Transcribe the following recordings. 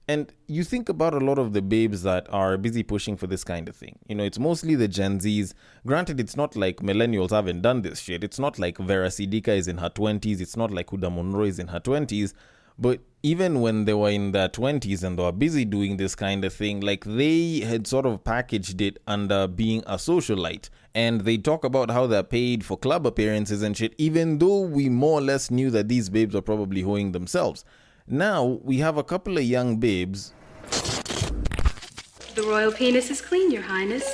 And you think about a lot of the babes that are busy pushing for this kind of thing. It's mostly the Gen Zs. Granted, it's not like millennials haven't done this shit. It's not like Vera Sidika is in her 20s. It's not like Huda Monroe is in her 20s. But even when they were in their 20s and they were busy doing this kind of thing, like they had sort of packaged it under being a socialite. And they talk about how they're paid for club appearances and shit, even though we more or less knew that these babes are probably hoeing themselves. Now, we have a couple of young babes. The royal penis is clean, Your Highness.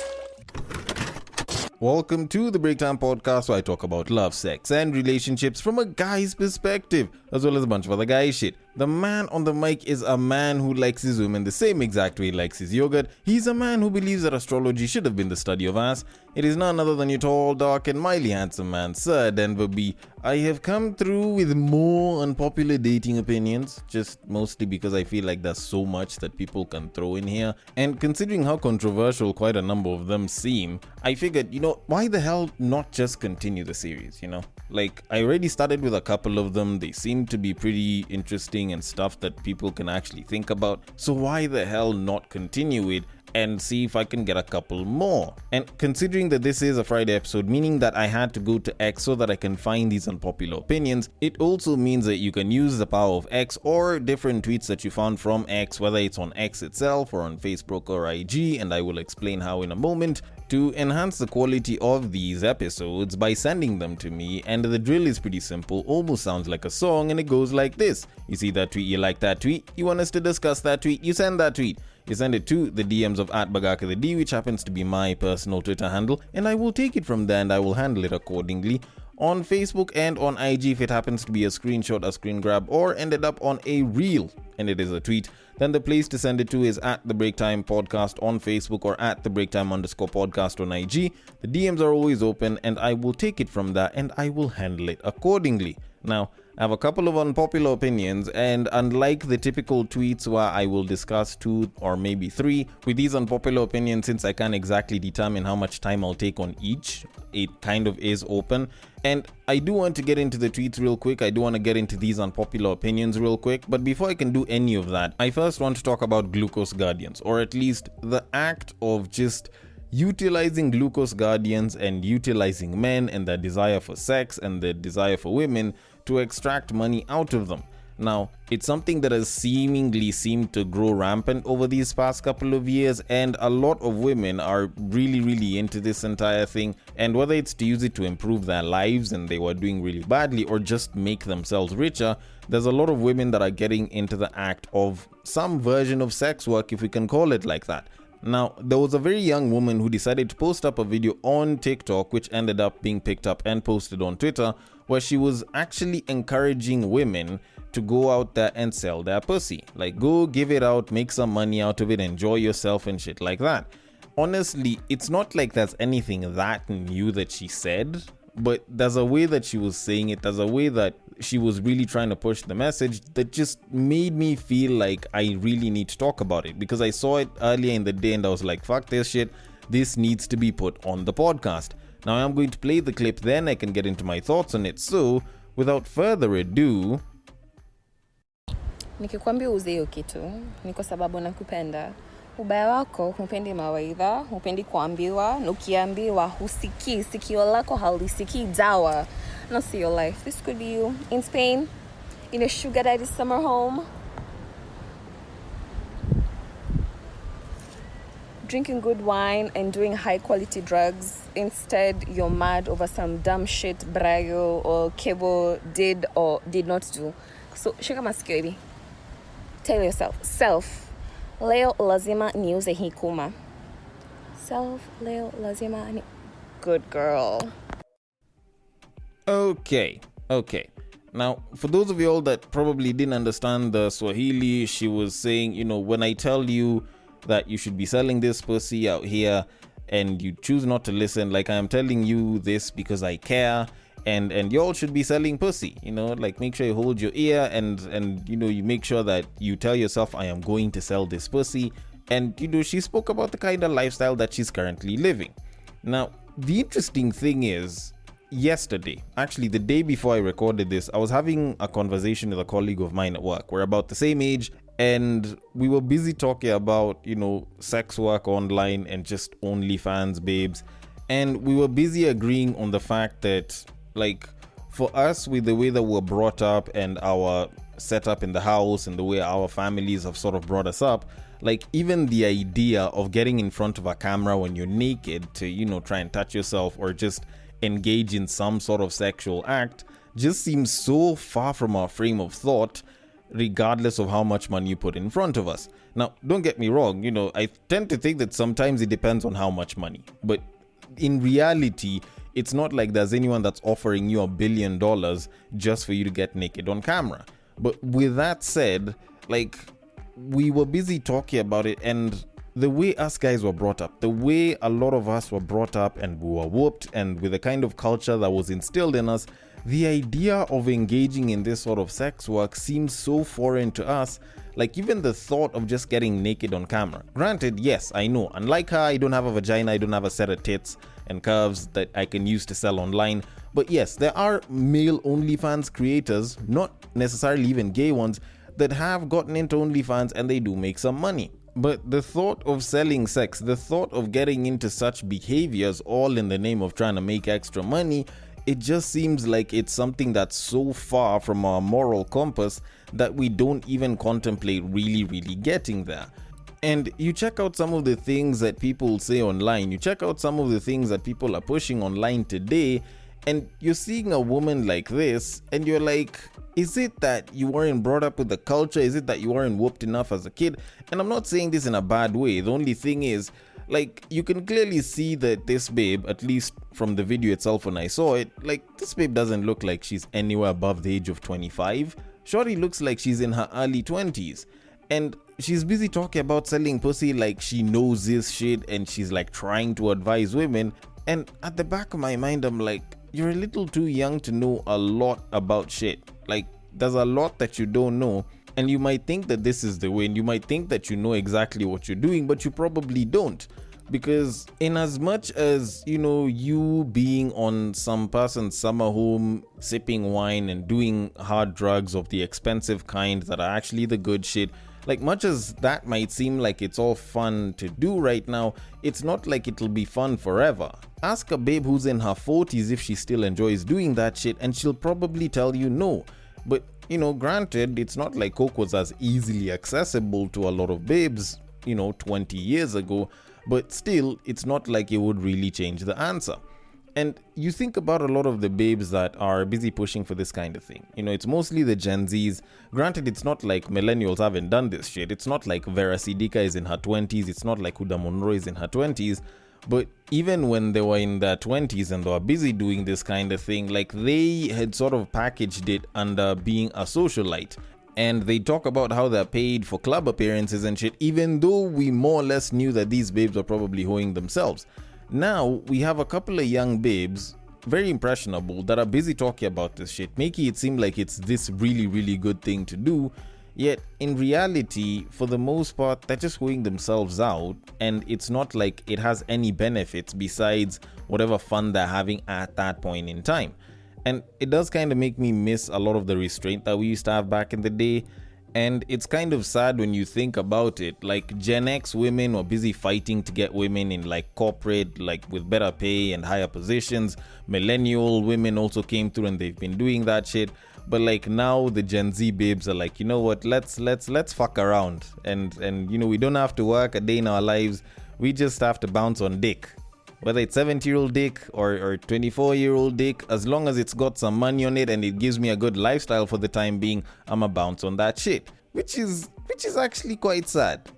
Welcome to the Breaktime Podcast, where I talk about love, sex, and relationships from a guy's perspective, as well as a bunch of other guy shit. The man on the mic is a man who likes his women the same exact way he likes his yogurt. He's a man who believes that astrology should have been the study of ass. It is none other than your tall, dark, and mildly handsome man, Sir Denver B. I have come through with more unpopular dating opinions, just mostly because I feel like there's so much that people can throw in here. And considering how controversial quite a number of them seem, I figured, why the hell not just continue the series, Like, I already started with a couple of them. They seem to be pretty interesting and stuff that people can actually think about. So why the hell not continue it and see if I can get a couple more? And considering that this is a Friday episode, meaning that I had to go to X so that I can find these unpopular opinions, it also means that you can use the power of X or different tweets that you found from X, whether it's on X itself or on Facebook or IG, and I will explain how in a moment, to enhance the quality of these episodes by sending them to me. And the drill is pretty simple, almost sounds like a song, and it goes like this. You see that tweet, you like that tweet, you want us to discuss that tweet, you send that tweet. You send it to the DMs of @BagakaTheD, which happens to be my personal Twitter handle, and I will take it from there and I will handle it accordingly. On Facebook and on IG, if it happens to be a screenshot, a screen grab, or ended up on a reel, and it is a tweet, then the place to send it to is @The Breaktime Podcast on Facebook or @TheBreaktime_podcast on IG. The DMs are always open, and I will take it from there and I will handle it accordingly. Now, I have a couple of unpopular opinions, and unlike the typical tweets where I will discuss 2 or maybe 3, with these unpopular opinions, since I can't exactly determine how much time I'll take on each, it kind of is open. And I do want to get into the tweets real quick. I do want to get into these unpopular opinions real quick, but before I can do any of that, I first want to talk about glucose guardians, or at least the act of just utilizing glucose guardians and utilizing men and their desire for sex and their desire for women to extract money out of them. Now, it's something that has seemingly seemed to grow rampant over these past couple of years, and a lot of women are really into this entire thing. And whether it's to use it to improve their lives and they were doing really badly, or just make themselves richer, there's a lot of women that are getting into the act of some version of sex work, if we can call it like that. Now, there was a very young woman who decided to post up a video on TikTok, which ended up being picked up and posted on Twitter, where she was actually encouraging women to go out there and sell their pussy. Like, go give it out, make some money out of it, enjoy yourself and shit like that. Honestly, it's not like there's anything that new that she said, but there's a way that she was saying it, there's a way that she was really trying to push the message that just made me feel like I really need to talk about it, because I saw it earlier in the day and I was like, fuck this shit, this needs to be put on the podcast. Now I'm going to play the clip, then I can get into my thoughts on it. So without further ado, nikikwambia uze hiyo kitu ni kwa sababu nakupenda. Ubaya wako hupendi mawaidha, hupendi kuambiwa, na ukiambiwa husikii, sikio lako halisikii dawa. Not see your life. This could be you in Spain, in a sugar daddy summer home, drinking good wine and doing high quality drugs. Instead, you're mad over some dumb shit Brayo or Kebo did or did not do. So, shika masikio hivi. Tell yourself, self, leo lazima niuze hii kuma. Self, leo lazima ni... Good girl. Okay. Now, for those of you all that probably didn't understand the Swahili, she was saying, when I tell you that you should be selling this pussy out here and you choose not to listen, like I am telling you this because I care, and y'all should be selling pussy, like make sure you hold your ear and you make sure that you tell yourself, I am going to sell this pussy. And, she spoke about the kind of lifestyle that she's currently living. Now, the interesting thing is, yesterday, actually the day before I recorded this, I was having a conversation with a colleague of mine at work. We're about the same age, and we were busy talking about, sex work online and just OnlyFans babes. And we were busy agreeing on the fact that, like, for us, with the way that we're brought up and our setup in the house and the way our families have sort of brought us up, like, even the idea of getting in front of a camera when you're naked to, try and touch yourself or just engage in some sort of sexual act just seems so far from our frame of thought, regardless of how much money you put in front of us. Now, don't get me wrong, I tend to think that sometimes it depends on how much money. But in reality, it's not like there's anyone that's offering you $1 billion just for you to get naked on camera. But with that said, like, we were busy talking about it, and the way us guys were brought up, the way a lot of us were brought up and we were whooped, and with the kind of culture that was instilled in us, the idea of engaging in this sort of sex work seems so foreign to us. Like, even the thought of just getting naked on camera. Granted, yes, I know, unlike her, I don't have a vagina, I don't have a set of tits and curves that I can use to sell online. But yes, there are male OnlyFans creators, not necessarily even gay ones, that have gotten into OnlyFans and they do make some money. But the thought of selling sex, the thought of getting into such behaviors, all in the name of trying to make extra money, it just seems like it's something that's so far from our moral compass that we don't even contemplate really getting there. And you check out some of the things that people say online, you check out some of the things that people are pushing online today, and you're seeing a woman like this, and you're like, is it that you weren't brought up with the culture? Is it that you weren't whooped enough as a kid? And I'm not saying this in a bad way. The only thing is, like, you can clearly see that this babe, at least from the video itself when I saw it, like, this babe doesn't look like she's anywhere above the age of 25. Shorty looks like she's in her early 20s. And she's busy talking about selling pussy like she knows this shit, and she's like trying to advise women. And at the back of my mind, I'm like, you're a little too young to know a lot about shit. Like, there's a lot that you don't know, and you might think that this is the way, and you might think that you know exactly what you're doing, but you probably don't. Because in as much as, you being on some person's summer home, sipping wine and doing hard drugs of the expensive kind that are actually the good shit, like, much as that might seem like it's all fun to do right now, it's not like it'll be fun forever. Ask a babe who's in her 40s if she still enjoys doing that shit, and she'll probably tell you no. But, granted, it's not like coke was as easily accessible to a lot of babes, 20 years ago, but still, it's not like it would really change the answer. And you think about a lot of the babes that are busy pushing for this kind of thing. It's mostly the Gen Zs. Granted, it's not like millennials haven't done this shit. It's not like Vera Sidika is in her 20s. It's not like Huda Monroe is in her 20s. But even when they were in their 20s and they were busy doing this kind of thing, like, they had sort of packaged it under being a socialite. And they talk about how they're paid for club appearances and shit, even though we more or less knew that these babes were probably hoeing themselves. Now, we have a couple of young babes, very impressionable, that are busy talking about this shit, making it seem like it's this really good thing to do. Yet, in reality, for the most part, they're just hoeing themselves out, and it's not like it has any benefits besides whatever fun they're having at that point in time. And it does kind of make me miss a lot of the restraint that we used to have back in the day. And it's kind of sad when you think about it. Like, Gen X women were busy fighting to get women in, like, corporate, like, with better pay and higher positions. Millennial women also came through and they've been doing that shit. But, like, now the Gen Z babes are like, you know what, let's fuck around. And we don't have to work a day in our lives. We just have to bounce on dick. Whether it's 70-year-old dick or 24-year-old dick, as long as it's got some money on it and it gives me a good lifestyle for the time being, I'ma bounce on that shit. Which is actually quite sad.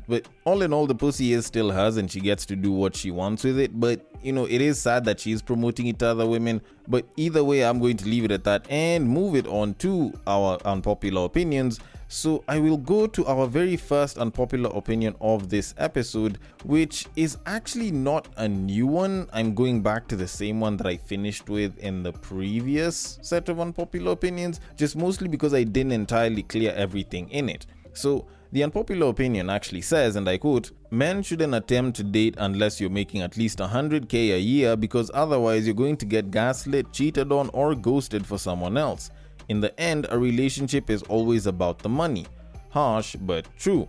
But all in all, the pussy is still hers and she gets to do what she wants with it. But, it is sad that she's promoting it to other women. But either way, I'm going to leave it at that and move it on to our unpopular opinions. So I will go to our very first unpopular opinion of this episode, which is actually not a new one. I'm going back to the same one that I finished with in the previous set of unpopular opinions, just mostly because I didn't entirely clear everything in it. So the unpopular opinion actually says, and I quote, "Men shouldn't attempt to date unless you're making at least 100k a year, because otherwise you're going to get gaslit, cheated on, or ghosted for someone else. In the end, a relationship is always about the money. Harsh but true.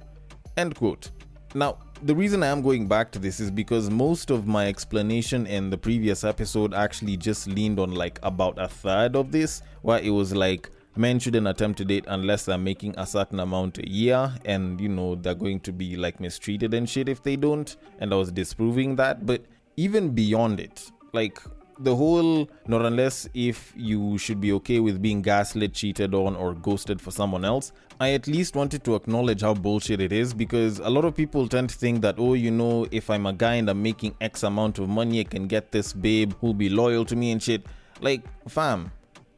End quote. Now, the reason I am going back to this is because most of my explanation in the previous episode actually just leaned on like about a third of this, where it was like men shouldn't attempt to date unless they're making a certain amount a year, and they're going to be like mistreated and shit if they don't, and I was disproving that. But even beyond it, like the whole not unless if you should be okay with being gaslit, cheated on, or ghosted for someone else, I at least wanted to acknowledge how bullshit it is, because a lot of people tend to think that, if I'm a guy and I'm making X amount of money, I can get this babe who'll be loyal to me and shit. Like, fam,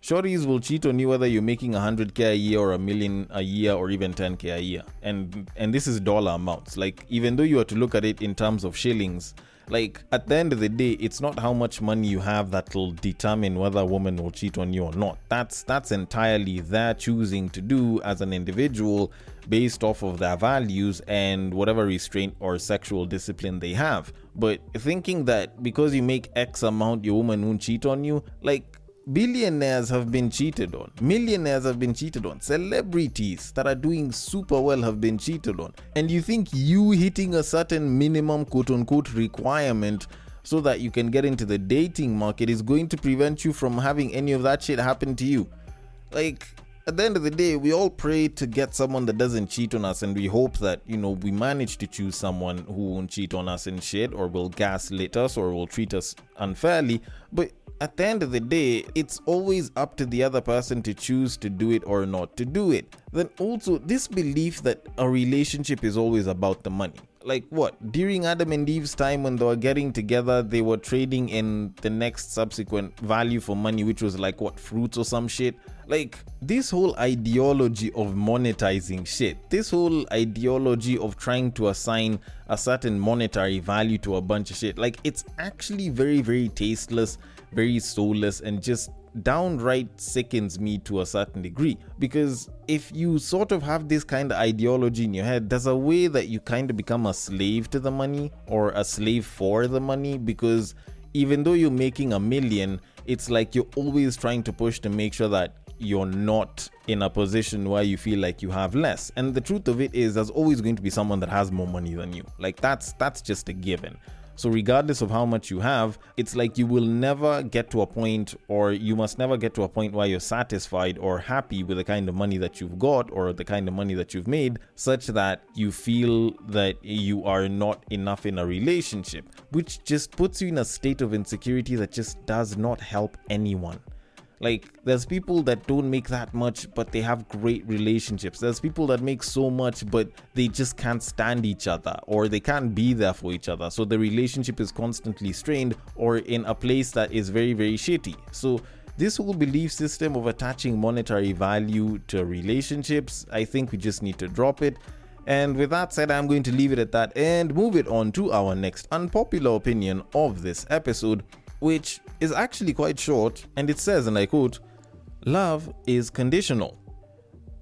shorties will cheat on you whether you're making 100k a year or $1 million a year or even 10k a year. And this is dollar amounts. Like, even though you are to look at it in terms of shillings, like at the end of the day, it's not how much money you have that will determine whether a woman will cheat on you or not. That's entirely their choosing to do as an individual based off of their values and whatever restraint or sexual discipline they have. But thinking that because you make X amount, your woman won't cheat on you, like, billionaires have been cheated on, millionaires have been cheated on, celebrities that are doing super well have been cheated on. And you think you hitting a certain minimum quote-unquote requirement so that you can get into the dating market is going to prevent you from having any of that shit happen to you? Like, at the end of the day, we all pray to get someone that doesn't cheat on us, and we hope that, we manage to choose someone who won't cheat on us and shit, or will gaslit us, or will treat us unfairly. But at the end of the day, it's always up to the other person to choose to do it or not to do it. Then also, this belief that a relationship is always about the money. Like what? During Adam and Eve's time when they were getting together, they were trading in the next subsequent value for money, which was like what, fruits or some shit? Like, this whole ideology of monetizing shit, this whole ideology of trying to assign a certain monetary value to a bunch of shit, like, it's actually very, very tasteless, very soulless, and just downright sickens me to a certain degree. Because if you sort of have this kind of ideology in your head, there's a way that you kind of become a slave to the money, or a slave for the money, because even though you're making $1 million, it's like you're always trying to push to make sure that you're not in a position where you feel like you have less. And the truth of it is, there's always going to be someone that has more money than you. Like, that's just a given. So regardless of how much you have, it's like you will never get to a point, or you must never get to a point where you're satisfied or happy with the kind of money that you've got or the kind of money that you've made, such that you feel that you are not enough in a relationship, which just puts you in a state of insecurity that just does not help anyone. Like, there's people that don't make that much, but they have great relationships. There's people that make so much, but they just can't stand each other, or they can't be there for each other. So the relationship is constantly strained, or in a place that is very, very shitty. So this whole belief system of attaching monetary value to relationships, I think we just need to drop it. And with that said, I'm going to leave it at that and move it on to our next unpopular opinion of this episode, which is actually quite short, and it says, and I quote, "Love is conditional."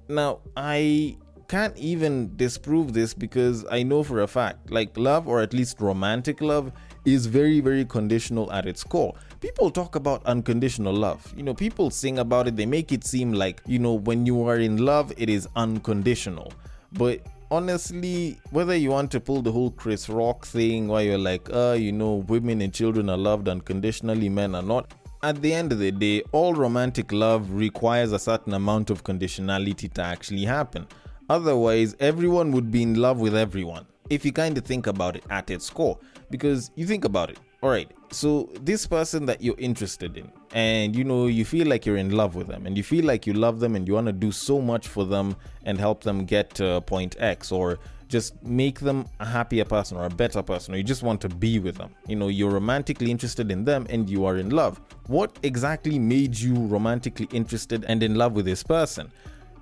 Now, I can't even disprove this, because I know for a fact, like, love, or at least romantic love, is very, very conditional at its core. People talk about unconditional love. People sing about it. They make it seem like, when you are in love, it is unconditional. But honestly, whether you want to pull the whole Chris Rock thing where you're like, women and children are loved unconditionally, men are not, at the end of the day, all romantic love requires a certain amount of conditionality to actually happen. Otherwise, everyone would be in love with everyone, if you kind of think about it at its core. Because you think about it, alright, so this person that you're interested in, and you feel like you're in love with them, and you feel like you love them, and you want to do so much for them and help them get to point X, or just make them a happier person or a better person, or you just want to be with them. You're romantically interested in them and you are in love. What exactly made you romantically interested and in love with this person?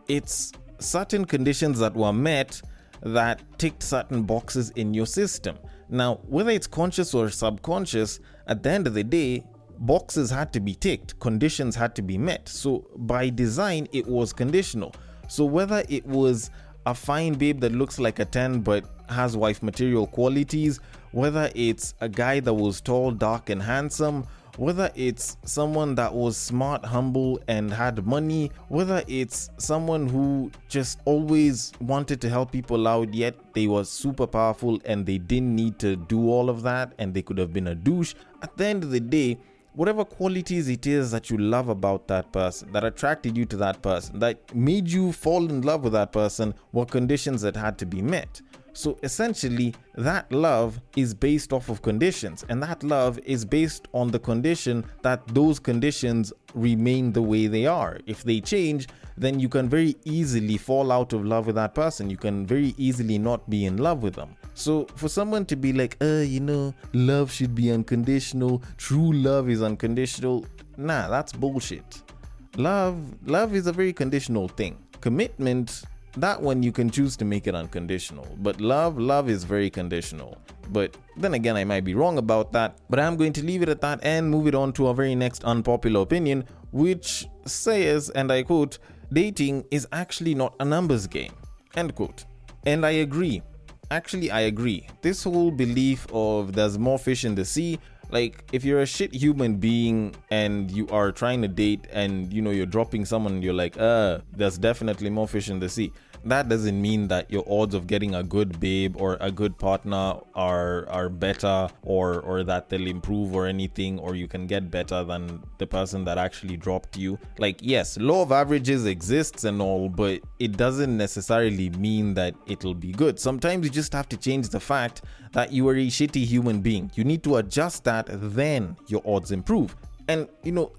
It's certain conditions that were met that ticked certain boxes in your system. Now, whether it's conscious or subconscious, at the end of the day, boxes had to be ticked, conditions had to be met. So by design, it was conditional. So whether it was a fine babe that looks like a 10 but has wife material qualities, whether it's a guy that was tall, dark, and handsome, whether it's someone that was smart, humble, and had money, whether it's someone who just always wanted to help people out, yet they were super powerful and they didn't need to do all of that and they could have been a douche. At the end of the day, whatever qualities it is that you love about that person, that attracted you to that person, that made you fall in love with that person, were conditions that had to be met. So essentially, that love is based off of conditions, and that love is based on the condition that those conditions remain the way they are. If they change, then you can very easily fall out of love with that person. You can very easily not be in love with them. So for someone to be like, love should be unconditional, true love is unconditional, nah, that's bullshit. Love is a very conditional thing. Commitment, that one you can choose to make it unconditional, but love is very conditional. But then again, I might be wrong about that, but I'm going to leave it at that and move it on to our very next unpopular opinion, which says, and I quote, dating is actually not a numbers game, end quote. And I agree. Actually, I agree. This whole belief of there's more fish in the sea, like if you're a shit human being and you are trying to date and you're dropping someone and you're like, there's definitely more fish in the sea. That doesn't mean that your odds of getting a good babe or a good partner are better or that they'll improve or anything, or you can get better than the person that actually dropped you. Like, yes, law of averages exists and all, but it doesn't necessarily mean that it'll be good. Sometimes you just have to change the fact that you are a shitty human being. You need to adjust that, then your odds improve. And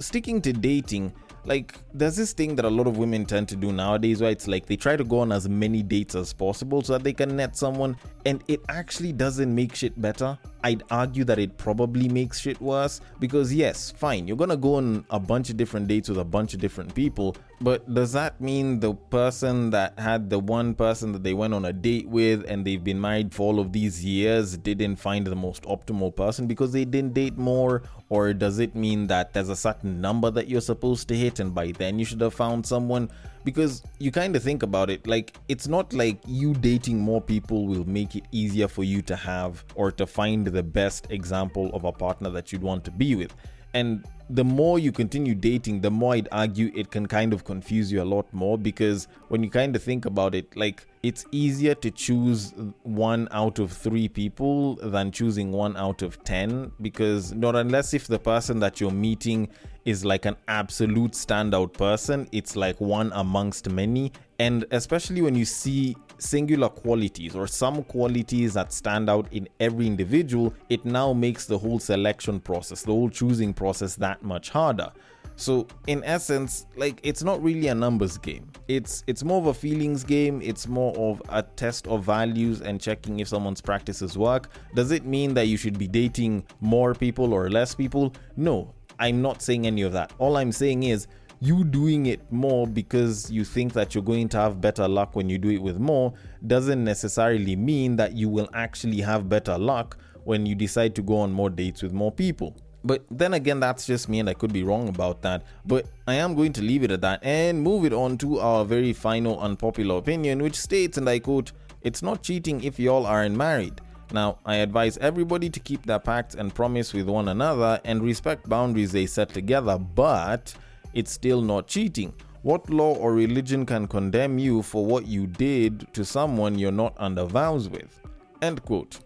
sticking to dating, like, there's this thing that a lot of women tend to do nowadays where it's like they try to go on as many dates as possible so that they can net someone, and it actually doesn't make shit better. I'd argue that it probably makes shit worse, because yes, fine, you're gonna go on a bunch of different dates with a bunch of different people, but does that mean the person that had the one person that they went on a date with and they've been married for all of these years didn't find the most optimal person because they didn't date more? Or does it mean that there's a certain number that you're supposed to hit and by then you should have found someone? Because you kind of think about it, like, it's not like you dating more people will make it easier for you to have or to find the best example of a partner that you'd want to be with. And the more you continue dating, the more I'd argue it can kind of confuse you a lot more, because when you kind of think about it, like, it's easier to choose 1 out of 3 people than choosing 1 out of 10, because not unless if the person that you're meeting is like an absolute standout person, it's like one amongst many. And especially when you see singular qualities or some qualities that stand out in every individual, it now makes the whole selection process, the whole choosing process, that much harder. So in essence, like, it's not really a numbers game. It's more of a feelings game. It's more of a test of values and checking if someone's practices work. Does it mean that you should be dating more people or less people? No, I'm not saying any of that. All I'm saying is, you doing it more because you think that you're going to have better luck when you do it with more doesn't necessarily mean that you will actually have better luck when you decide to go on more dates with more people. But then again, that's just me and I could be wrong about that. But I am going to leave it at that and move it on to our very final unpopular opinion, which states, and I quote, "It's not cheating if y'all aren't married. Now, I advise everybody to keep their pacts and promise with one another and respect boundaries they set together, but it's still not cheating. What law or religion can condemn you for what you did to someone you're not under vows with?" End quote.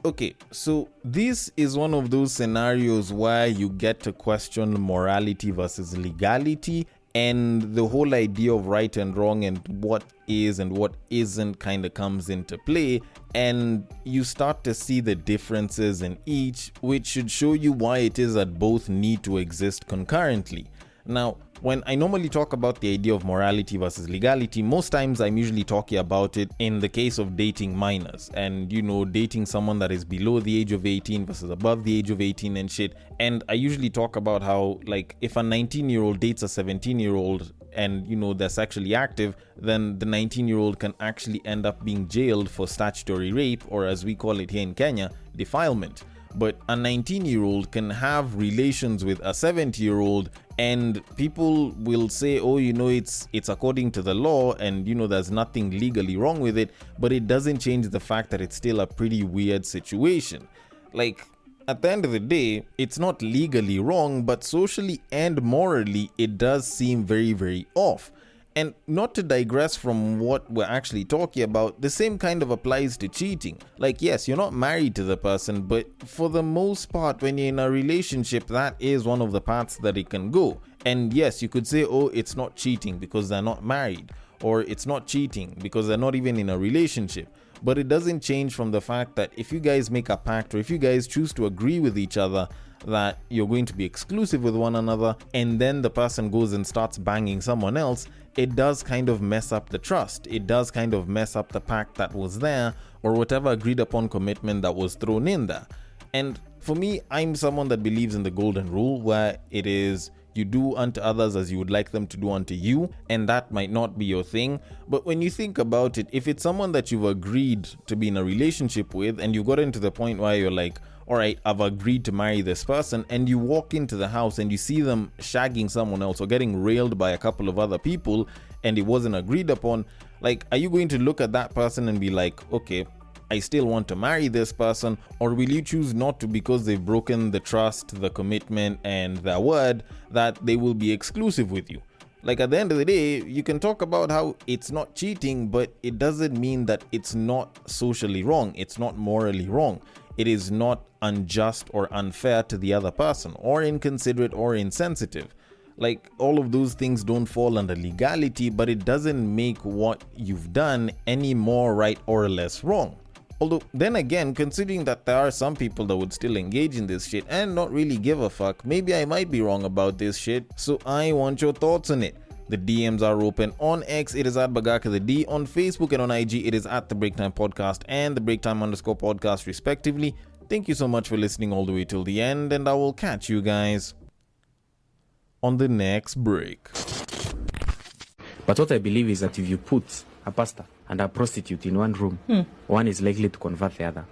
Okay, so this is one of those scenarios where you get to question morality versus legality, and the whole idea of right and wrong and what is and what isn't kind of comes into play, and you start to see the differences in each, which should show you why it is that both need to exist concurrently. Now, when I normally talk about the idea of morality versus legality, most times I'm usually talking about it in the case of dating minors and, dating someone that is below the age of 18 versus above the age of 18 and shit. And I usually talk about how, like, if a 19-year-old dates a 17-year-old and, they're sexually active, then the 19-year-old can actually end up being jailed for statutory rape, or as we call it here in Kenya, defilement. But a 19-year-old can have relations with a 70-year-old, and people will say, oh, it's according to the law, and there's nothing legally wrong with it, but it doesn't change the fact that it's still a pretty weird situation. Like, at the end of the day, it's not legally wrong, but socially and morally, it does seem very, very off. And not to digress from what we're actually talking about, the same kind of applies to cheating. Like, yes, you're not married to the person, but for the most part, when you're in a relationship, that is one of the paths that it can go. And yes, you could say, oh, it's not cheating because they're not married, or it's not cheating because they're not even in a relationship. But it doesn't change from the fact that if you guys make a pact, or if you guys choose to agree with each other that you're going to be exclusive with one another, and then the person goes and starts banging someone else, it does kind of mess up the trust. It does kind of mess up the pact that was there, or whatever agreed upon commitment that was thrown in there. And for me, I'm someone that believes in the golden rule, where it is you do unto others as you would like them to do unto you, and that might not be your thing. But when you think about it, if it's someone that you've agreed to be in a relationship with, and you got into the point where you're like, all right, I've agreed to marry this person, and you walk into the house and you see them shagging someone else or getting railed by a couple of other people, and it wasn't agreed upon, like, are you going to look at that person and be like, okay, I still want to marry this person? Or will you choose not to because they've broken the trust, the commitment, and their word that they will be exclusive with you? Like, at the end of the day, you can talk about how it's not cheating, but it doesn't mean that it's not socially wrong. It's not morally wrong. It is not unjust or unfair to the other person, or inconsiderate or insensitive. Like, all of those things don't fall under legality, but it doesn't make what you've done any more right or less wrong. Although, then again, considering that there are some people that would still engage in this shit and not really give a fuck, maybe I might be wrong about this shit, so I want your thoughts on it. The DMs are open. On X, it is at Bagaka the D. On Facebook and on IG, it is at the Breaktime Podcast and the Breaktime_podcast respectively. Thank you so much for listening all the way till the end, and I will catch you guys on the next break. But what I believe is that if you put a pastor and a prostitute in one room, one is likely to convert the other.